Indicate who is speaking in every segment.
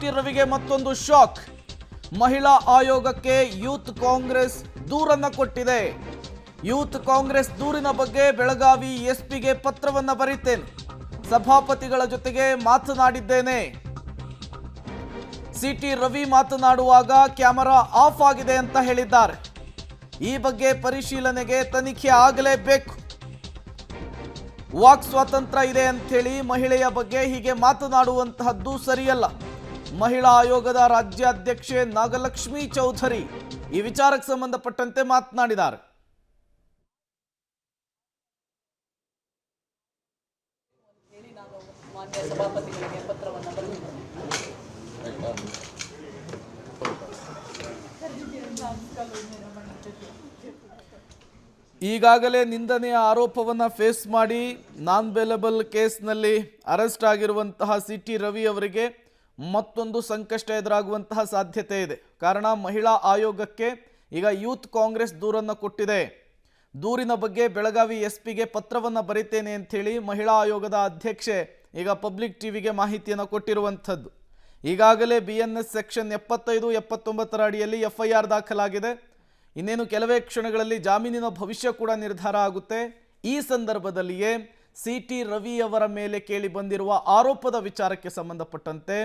Speaker 1: City ರವಿಗೆ ಮತ್ತೊಂದು shock. ಮಹಿಳಾ ಆಯೋಗಕ್ಕೆ ಯೂತ್ ಕಾಂಗ್ರೆಸ್ ದೂರನ್ನ ಕೊಟ್ಟಿದೆ. ಯೂತ್ ಕಾಂಗ್ರೆಸ್ ದೂರಿನ ಬಗ್ಗೆ ಬೆಳಗಾವಿ ಎಸ್ಪಿಗೆ ಪತ್ರವನ್ನ ಬರೀತೇನೆ, ಸಭಾಪತಿಗಳ ಜೊತೆಗೆ ಮಾತನಾಡಿದ್ದೇನೆ. ಸಿಟಿ ರವಿ ಮಾತನಾಡುವಾಗ ಕ್ಯಾಮೆರಾ ಆಫ್ ಆಗಿದೆ ಅಂತ ಹೇಳಿದ್ದಾರೆ. ಈ ಬಗ್ಗೆ ಪರಿಶೀಲನೆಗೆ ತನಿಖೆ ಆಗಲೇಬೇಕು. ವಾಕ್ ಸ್ವಾತಂತ್ರ್ಯ ಇದೆ ಅಂಥೇಳಿ ಮಹಿಳೆಯ ಬಗ್ಗೆ ಹೀಗೆ ಮಾತನಾಡುವಂತಹದ್ದು ಸರಿಯಲ್ಲ. ಮಹಿಳಾ ಆಯೋಗದ ರಾಜ್ಯಾಧ್ಯಕ್ಷೆ ನಾಗಲಕ್ಷ್ಮಿ ಚೌಧರಿ ಈ ವಿಚಾರಕ್ಕೆ ಸಂಬಂಧಪಟ್ಟಂತೆ ಮಾತನಾಡಿದ್ದಾರೆ. ಈಗಾಗಲೇ ನಿಂದನೆಯ ಆರೋಪವನ್ನು ಫೇಸ್ ಮಾಡಿ ನಾನ್ ಬೇಲೆಬಲ್ ಕೇಸ್ನಲ್ಲಿ ಅರೆಸ್ಟ್ ಆಗಿರುವಂತಹ ಸಿಟಿ ರವಿ ಅವರಿಗೆ ಮತ್ತೊಂದು ಸಂಕಷ್ಟ ಎದುರಾಗುವಂತಹ ಸಾಧ್ಯತೆ ಇದೆ. ಕಾರಣ ಮಹಿಳಾ ಆಯೋಗಕ್ಕೆ ಈಗ ಯೂತ್ ಕಾಂಗ್ರೆಸ್ ದೂರನ್ನು ಕೊಟ್ಟಿದೆ. ದೂರಿನ ಬಗ್ಗೆ ಬೆಳಗಾವಿ ಎಸ್ಪಿಗೆ ಪತ್ರವನ್ನು ಬರೀತೇನೆ ಅಂಥೇಳಿ ಮಹಿಳಾ ಆಯೋಗದ ಅಧ್ಯಕ್ಷೆ ಈಗ ಪಬ್ಲಿಕ್ ಟಿವಿಗೆ ಮಾಹಿತಿಯನ್ನು ಕೊಟ್ಟಿರುವಂಥದ್ದು. ಈಗಾಗಲೇ BNS ಸೆಕ್ಷನ್ 75, 79 ಅಡಿಯಲ್ಲಿ FIR ದಾಖಲಾಗಿದೆ. ಇನ್ನೇನು ಕೆಲವೇ ಕ್ಷಣಗಳಲ್ಲಿ ಜಾಮೀನಿನ ಭವಿಷ್ಯ ಕೂಡ ನಿರ್ಧಾರ ಆಗುತ್ತೆ. ಈ ಸಂದರ್ಭದಲ್ಲಿಯೇ ಸಿಟಿ ರವಿ ಅವರ ಮೇಲೆ ಕೇಳಿ ಬಂದಿರುವ ಆರೋಪದ ವಿಚಾರಕ್ಕೆ ಸಂಬಂಧಪಟ್ಟಂತೆ,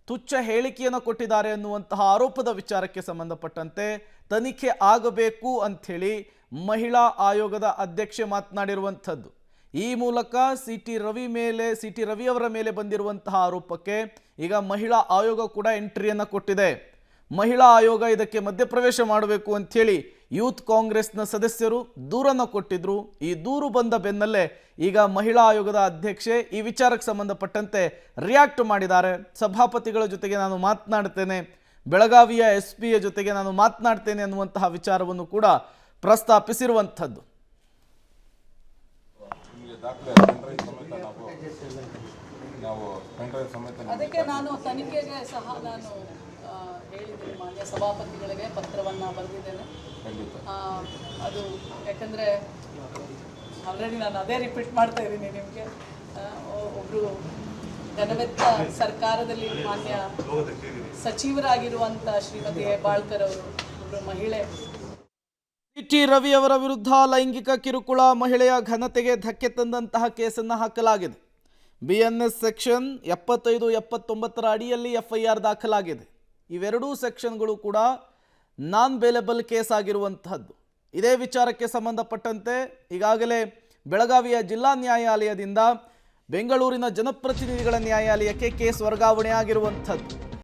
Speaker 1: ತುಚ್ಛ ಹೇಳಿಕೆಯನ್ನು ಕೊಟ್ಟಿದ್ದಾರೆ ಅನ್ನುವಂತಹ ಆರೋಪದ ವಿಚಾರಕ್ಕೆ ಸಂಬಂಧಪಟ್ಟಂತೆ ತನಿಖೆ ಆಗಬೇಕು ಅಂಥೇಳಿ ಮಹಿಳಾ ಆಯೋಗದ ಅಧ್ಯಕ್ಷೆ ಮಾತನಾಡಿರುವಂಥದ್ದು. ಈ ಮೂಲಕ ಸಿಟಿ ರವಿ ಅವರ ಮೇಲೆ ಬಂದಿರುವಂತಹ ಆರೋಪಕ್ಕೆ ಈಗ ಮಹಿಳಾ ಆಯೋಗ ಕೂಡ ಎಂಟ್ರಿಯನ್ನು ಕೊಟ್ಟಿದೆ. ಮಹಿಳಾ ಆಯೋಗ ಇದಕ್ಕೆ ಮಧ್ಯಪ್ರವೇಶ ಮಾಡಬೇಕು ಅಂಥೇಳಿ ಯೂತ್ ಕಾಂಗ್ರೆಸ್ನ ಸದಸ್ಯರು ದೂರನ್ನು ಕೊಟ್ಟಿದ್ರು. ಈ ದೂರು ಬಂದ ಬೆನ್ನಲ್ಲೇ ಈಗ ಮಹಿಳಾ ಆಯೋಗದ ಅಧ್ಯಕ್ಷೆ ಈ ವಿಚಾರಕ್ಕೆ ಸಂಬಂಧಪಟ್ಟಂತೆ ರಿಯಾಕ್ಟ್ ಮಾಡಿದ್ದಾರೆ. ಸಭಾಪತಿಗಳ ಜೊತೆಗೆ ನಾನು ಮಾತನಾಡ್ತೇನೆ, ಬೆಳಗಾವಿಯ SPಯ ಜೊತೆಗೆ ನಾನು ಮಾತನಾಡ್ತೇನೆ ಅನ್ನುವಂತಹ ವಿಚಾರವನ್ನು ಕೂಡ ಪ್ರಸ್ತಾಪಿಸಿರುವಂಥದ್ದು.
Speaker 2: ಅದಕ್ಕೆ ನಾನು ತನಿಖೆಗೆ ಸಹ ನಾನು ಹೇಳಿದ್ದೀನಿ, ಮಾನ್ಯ ಸಭಾಪತಿಗಳಿಗೆ ಪತ್ರವನ್ನು ಬರೆದಿದ್ದೇನೆ. ಅದು ಯಾಕಂದರೆ ಆಲ್ರೆಡಿ ನಾನು ಅದೇ ರಿಪೀಟ್ ಮಾಡ್ತಾ ಇದ್ದೀನಿ ನಿಮಗೆ. ಒಬ್ಬರು ಘನವೆತ್ತ ಸರ್ಕಾರದಲ್ಲಿ ಮಾನ್ಯ ಸಚಿವರಾಗಿರುವಂಥ ಶ್ರೀಮತಿ ಹೆಬ್ಬಾಳ್ಕರ್ ಅವರು ಒಬ್ಬರು ಮಹಿಳೆ.
Speaker 1: ಸಿಟಿ ರವಿ ಅವರ ವಿರುದ್ಧ ಲೈಂಗಿಕ ಕಿರುಕುಳ, ಮಹಿಳೆಯ ಘನತೆಗೆ ಧಕ್ಕೆ ತಂದಂತಹ ಕೇಸನ್ನು ಹಾಕಲಾಗಿದೆ. BNS ಸೆಕ್ಷನ್ 75, 79 ಅಡಿಯಲ್ಲಿ FIR ದಾಖಲಾಗಿದೆ. ಇವೆರಡೂ ಸೆಕ್ಷನ್ಗಳು ಕೂಡ ನಾನ್ ಬೇಲೆಬಲ್ ಕೇಸ್ ಆಗಿರುವಂತಹದ್ದು. ಇದೇ ವಿಚಾರಕ್ಕೆ ಸಂಬಂಧಪಟ್ಟಂತೆ ಈಗಾಗಲೇ ಬೆಳಗಾವಿಯ ಜಿಲ್ಲಾ ನ್ಯಾಯಾಲಯದಿಂದ ಬೆಂಗಳೂರಿನ ಜನಪ್ರತಿನಿಧಿಗಳ ನ್ಯಾಯಾಲಯಕ್ಕೆ ಕೇಸ್ ವರ್ಗಾವಣೆ ಆಗಿರುವಂಥದ್ದು.